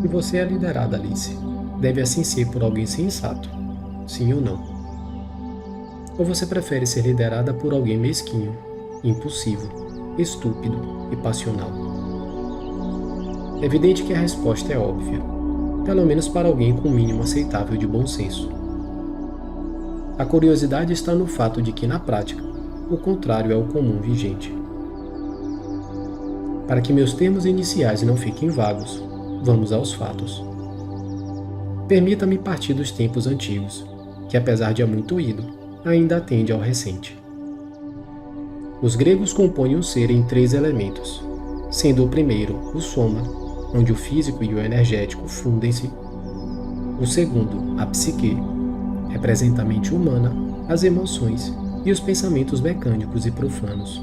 E você é liderada, Alice. Deve assim ser por alguém sensato. Sim ou não? Ou você prefere ser liderada por alguém mesquinho, impulsivo, estúpido e passional? É evidente que a resposta é óbvia, pelo menos para alguém com o mínimo aceitável de bom senso. A curiosidade está no fato de que, na prática, o contrário é o comum vigente. Para que meus termos iniciais não fiquem vagos, vamos aos fatos. Permita-me partir dos tempos antigos, que apesar de muito ido, ainda atende ao recente. Os gregos compõem o ser em 3 elementos, sendo o primeiro o soma, onde o físico e o energético fundem-se. O segundo, a psique, representa a mente humana, as emoções e os pensamentos mecânicos e profanos.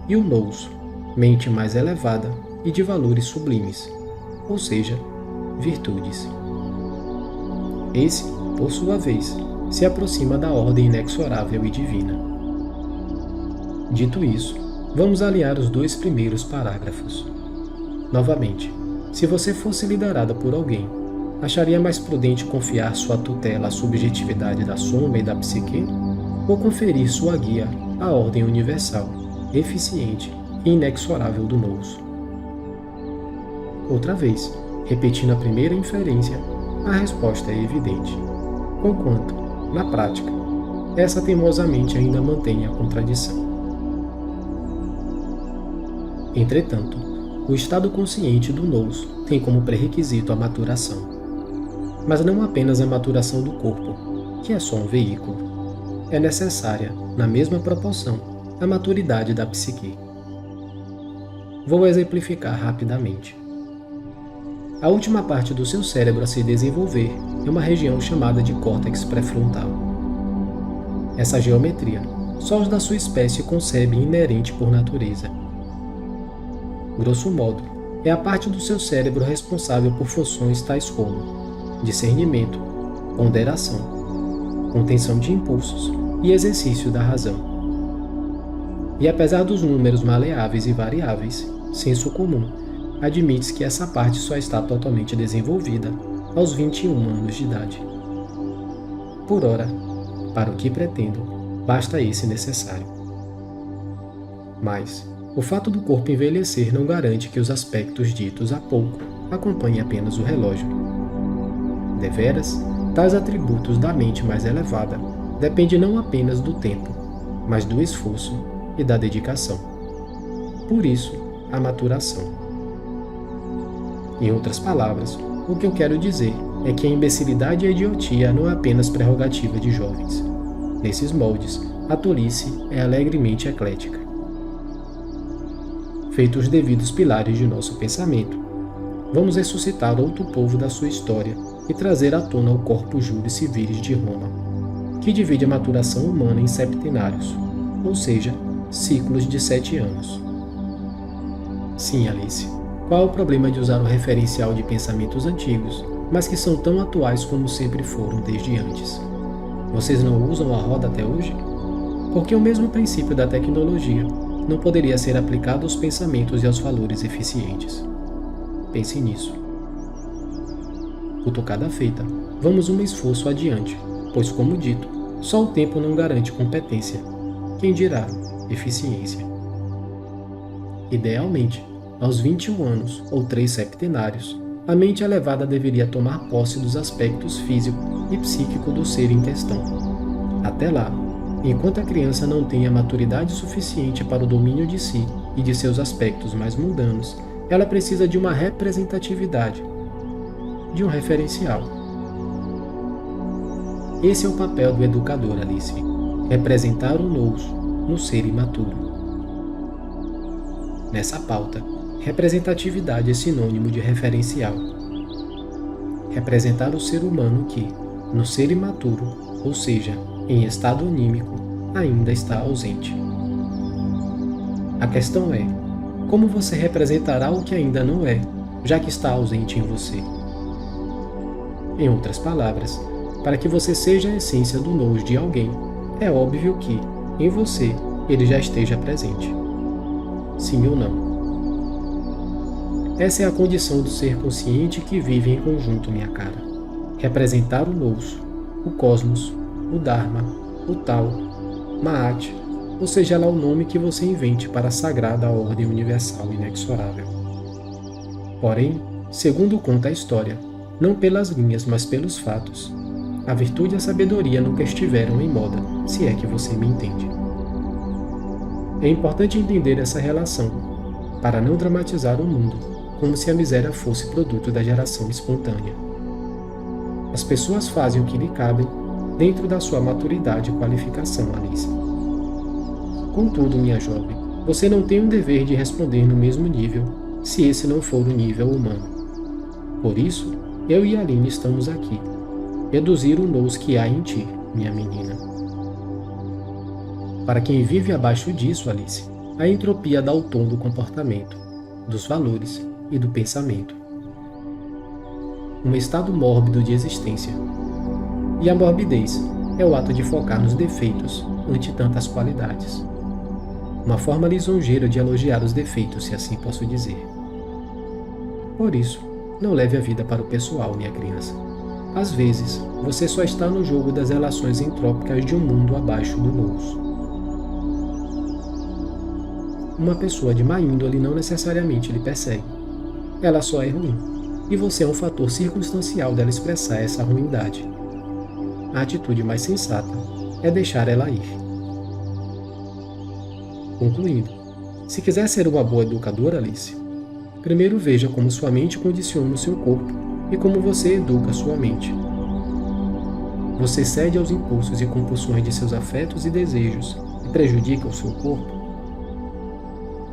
E o nous, mente mais elevada e de valores sublimes, ou seja, virtudes. Esse, por sua vez, se aproxima da ordem inexorável e divina. Dito isso, vamos alinhar os 2 primeiros parágrafos. Novamente, se você fosse liderada por alguém, acharia mais prudente confiar sua tutela à subjetividade da soma e da psique, ou conferir sua guia à ordem universal, eficiente e inexorável do nous? Outra vez, repetindo a primeira inferência, a resposta é evidente, conquanto, na prática, essa teimosamente ainda mantém a contradição. Entretanto, o estado consciente do nous tem como pré-requisito a maturação, mas não apenas a maturação do corpo, que é só um veículo. É necessária, na mesma proporção, a maturidade da psique. Vou exemplificar rapidamente. A última parte do seu cérebro a se desenvolver é uma região chamada de córtex pré-frontal. Essa geometria, só os da sua espécie concebem inerente por natureza. Grosso modo, é a parte do seu cérebro responsável por funções tais como discernimento, ponderação, contenção de impulsos e exercício da razão. E apesar dos números maleáveis e variáveis, senso comum admite que essa parte só está totalmente desenvolvida aos 21 anos de idade. Por ora, para o que pretendo, basta esse necessário. Mas, o fato do corpo envelhecer não garante que os aspectos ditos há pouco acompanhem apenas o relógio. Deveras, tais atributos da mente mais elevada dependem não apenas do tempo, mas do esforço e da dedicação. Por isso, a maturação. Em outras palavras, o que eu quero dizer é que a imbecilidade e a idiotia não é apenas prerrogativa de jovens. Nesses moldes, a tolice é alegremente eclética. Feitos os devidos pilares de nosso pensamento, vamos ressuscitar outro povo da sua história e trazer à tona o corpus juris civilis de Roma, que divide a maturação humana em septenários, ou seja, ciclos de 7 anos. Sim, Alice, qual é o problema de usar o referencial de pensamentos antigos, mas que são tão atuais como sempre foram desde antes? Vocês não usam a roda até hoje? Porque o mesmo princípio da tecnologia não poderia ser aplicado aos pensamentos e aos valores eficientes. Pense nisso. Cutucada feita, vamos um esforço adiante, pois, como dito, só o tempo não garante competência. Quem dirá eficiência? Idealmente, aos 21 anos ou 3 septenários, a mente elevada deveria tomar posse dos aspectos físico e psíquico do ser em questão. Até lá, enquanto a criança não tenha maturidade suficiente para o domínio de si e de seus aspectos mais mundanos, ela precisa de uma representatividade, de um referencial. Esse é o papel do educador, Alice, representar o nous no ser imaturo. Nessa pauta, representatividade é sinônimo de referencial. Representar o ser humano que, no ser imaturo, ou seja, em estado anímico, ainda está ausente. A questão é, como você representará o que ainda não é, já que está ausente em você? Em outras palavras, para que você seja a essência do nous de alguém, é óbvio que, em você, ele já esteja presente. Sim ou não? Essa é a condição do ser consciente que vive em conjunto, minha cara. Representar o nous, o cosmos, o Dharma, o Tao, Maat, ou seja lá o nome que você invente para a sagrada ordem universal inexorável. Porém, segundo conta a história, não pelas linhas, mas pelos fatos, a virtude e a sabedoria nunca estiveram em moda, se é que você me entende. É importante entender essa relação, para não dramatizar o mundo, como se a miséria fosse produto da geração espontânea. As pessoas fazem o que lhe cabem, dentro da sua maturidade e qualificação, Alice. Contudo, minha jovem, você não tem um dever de responder no mesmo nível, se esse não for o nível humano. Por isso, eu e Aline estamos aqui. Reduzir o nous que há em ti, minha menina. Para quem vive abaixo disso, Alice, a entropia dá o tom do comportamento, dos valores e do pensamento. Um estado mórbido de existência. E a morbidez é o ato de focar nos defeitos ante tantas qualidades. Uma forma lisonjeira de elogiar os defeitos, se assim posso dizer. Por isso, não leve a vida para o pessoal, minha criança. Às vezes, você só está no jogo das relações entrópicas de um mundo abaixo do nous. Uma pessoa de má índole não necessariamente lhe persegue. Ela só é ruim, e você é um fator circunstancial dela expressar essa ruindade. A atitude mais sensata é deixar ela ir. Concluindo, se quiser ser uma boa educadora, Alice, primeiro veja como sua mente condiciona o seu corpo e como você educa sua mente. Você cede aos impulsos e compulsões de seus afetos e desejos e prejudica o seu corpo?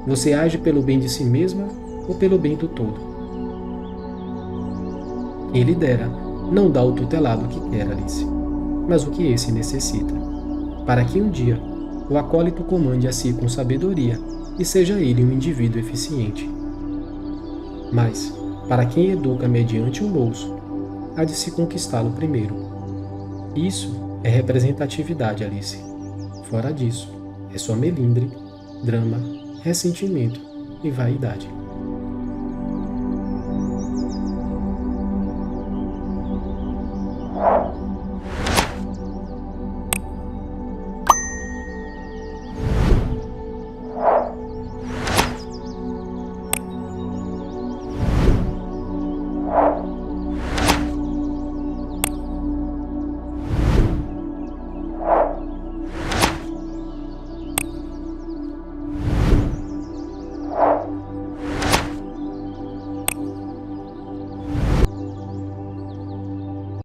Você age pelo bem de si mesma ou pelo bem do todo? Quem lhe dera não dá o tutelado que quer, Alice, mas o que esse necessita, para que um dia o acólito comande a si com sabedoria e seja ele um indivíduo eficiente. Mas, para quem educa mediante o nous, há de se conquistá-lo primeiro. Isso é representatividade, Alice. Fora disso, é só melindre, drama, ressentimento e vaidade.